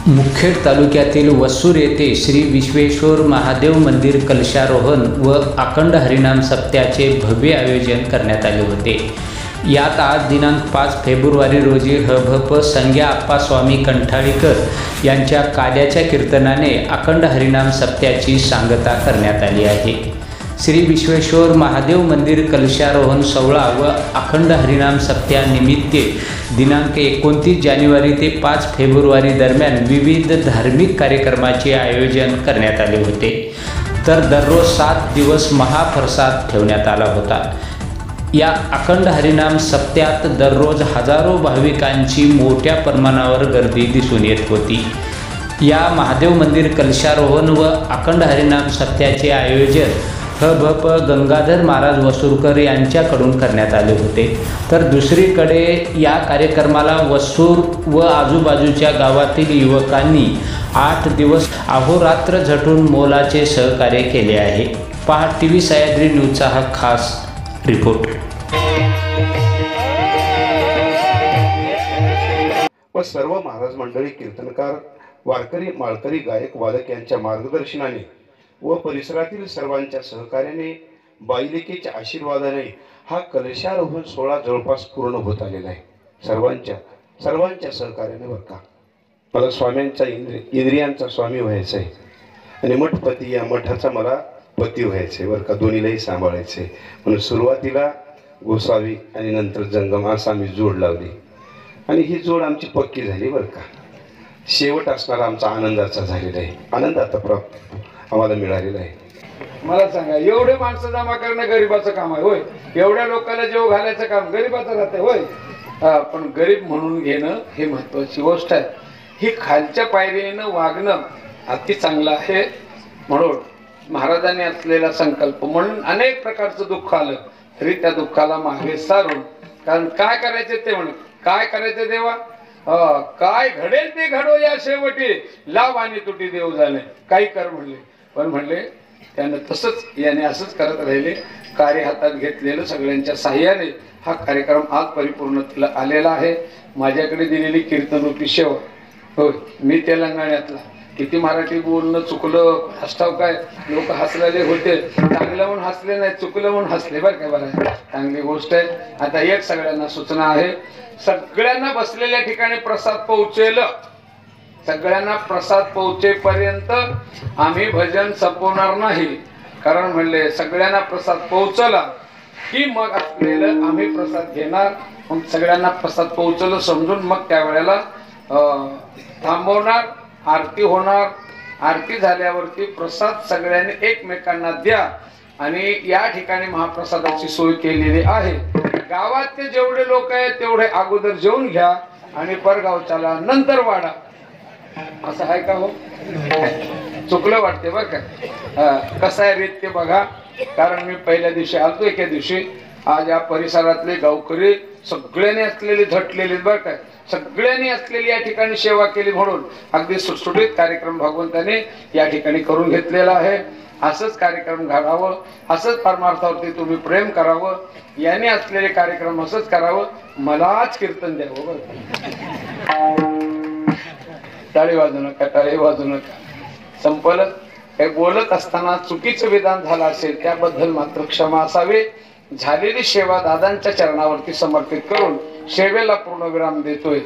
मुखेड तालुक्यातील वसूर येथे श्री विश्वेश्वर महादेव मंदिर कलशारोहण व अखंड हरिनाम सप्त्याचे भव्य आयोजन करण्यात आले होते। यात आज दिनांक 5 फेब्रुवारी रोजी हभप संग्या आप्पा स्वामी कंठाळीकर यांच्या काल्याच्या कीर्तनाने अखंड हरिनाम सप्त्याची सांगता करण्यात आली आहे। श्री विश्वेश्वर महादेव मंदिर कलशारोहण सोहळा व अखंड हरिनाम सप्त्यानिमित्त दिनांक 29 जानेवारी ते 5 फेब्रुवारी दरम्यान विविध धार्मिक कार्यक्रमाचे आयोजन करण्यात आले होते। तर दररोज 7 दिवस महाप्रसाद ठेवण्यात आला होता। या अखंड हरिनाम सप्त्यात दररोज हजारो भाविकांची मोठ्या प्रमाणावर गर्दी दिसून येत होती। या महादेव मंदिर कलशारोहण व अखंड हरिनाम सप्त्याचे आयोजन हभप गंगाधर महाराज वसूरकर यांच्याकडून करण्यात आले होते। तर दुसरीकडे या कार्यक्रमाला वसूर व आजूबाजूच्या गावातील युवकांनी 8 दिवस अहोरात्र झटून मोलाचे सहकार्य केले आहे। पहा टीव्ही सह्याद्री न्यूजचा हा खास रिपोर्ट। व सर्व महाराज मंडळी, कीर्तनकार, वारकरी, माळकरी, गायक, वादक यांच्या मार्गदर्शनाने व परिसरातील सर्वांच्या सहकार्याने, बाईलेकीच्या आशीर्वादाने हा कलशारोहण सोहळा जवळपास पूर्ण होत आलेला आहे। सर्वांच्या सहकार्याने बरं का। मला स्वाम्यांच्या इंद्रियांचा स्वामी व्हायचं आहे आणि मठपती या मठाचा मला पती व्हायचं आहे बरं का। दोन्हीलाही सांभाळायचं आहे म्हणून सुरुवातीला गोसावी आणि नंतर जंगम असा आम्ही जोड लावली आणि ही जोड आमची पक्की झाली बरं का। शेवट असणारा आमचा आनंदाचा झालेला आहे, आनंद आता प्राप्त आम्हाला मिळालेला आहे। मला सांगा, एवढे माणसं जमा करणं गरीबाचं काम आहे होय? एवढ्या लोकांना जेव घालायचं काम गरीबाचं राहते होय? पण गरीब म्हणून घेणं हे महत्वाची गोष्ट आहे। ही खालच्या पायरीनं वागणं अति चांगलं आहे। म्हणून महाराजांनी असलेला संकल्प, म्हणून अनेक प्रकारचं दुःख आलं तरी त्या दुःखाला मागे सारून, कारण काय करायचे ते म्हण, काय करायचं देवा, काय घडेल ते घडो या शेवटी, लाभ आणि तुटी देव जाणे, काही कर म्हणले। पण म्हणले त्यानं तसंच, याने असंच करत राहिले। कार्य हातात घेतलेलं सगळ्यांच्या साह्याने हा कार्यक्रम आज परिपूर्णतेला आलेला आहे। माझ्याकडे दिलेली कीर्तनरूपी सेवा होय, मी तेलंगणातला, किती मराठी बोलणं चुकलं हसताव काय, लोक हसलेले होते, चांगलं म्हणून हसले नाही, चुकलं म्हणून हसले बरं काय, बरं चांगली गोष्ट आहे। आता एक सगळ्यांना सूचना आहे, सगळ्यांना बसलेल्या ठिकाणी प्रसाद पोहोचेल, सगळ्यांना प्रसाद पोहोचेपर्यंत आम्ही भजन संपवणार नाही। कारण म्हणले सगळ्यांना प्रसाद पोहोचला की मग असलेलं आम्ही प्रसाद घेणार, मग सगळ्यांना प्रसाद पोहोचलं समजून मग त्यावेळेला थांबवणार, आरती होणार। आरती झाल्यावरती प्रसाद सगळ्यांनी एकमेकांना द्या आणि या ठिकाणी महाप्रसादाची सोय केलेली आहे। गावातले जेवढे लोक आहेत तेवढे अगोदर जेवून घ्या आणि परगावच्याला नंतर वाढा, असं आहे का हो? चुकलं वाटते बरं का। कसं आहे रीत ते बघा। कारण मी पहिल्या दिवशी आलतो, एका दिवशी आज या परिसरातले गावकरी सगळ्यांनी असलेले झटलेले बरं काय, सगळ्यांनी असलेली या ठिकाणी सेवा केली म्हणून अगदी सुटसुटीत कार्यक्रम भगवंताने या ठिकाणी करून घेतलेला आहे। असंच कार्यक्रम घडावं, असंच परमार्थावरती तुम्ही प्रेम करावं, याने असलेले कार्यक्रम असंच करावं, मलाच कीर्तन द्यावं बरं। टाळी वाजू नका, टाळी वाजू नका। संपलं काही बोलत असताना चुकीचं विधान झालं असेल त्याबद्दल मात्र क्षमा असावी। झालेली सेवा दादांच्या चरणावरती समर्पित करून सेवेला पूर्ण विराम देतोय।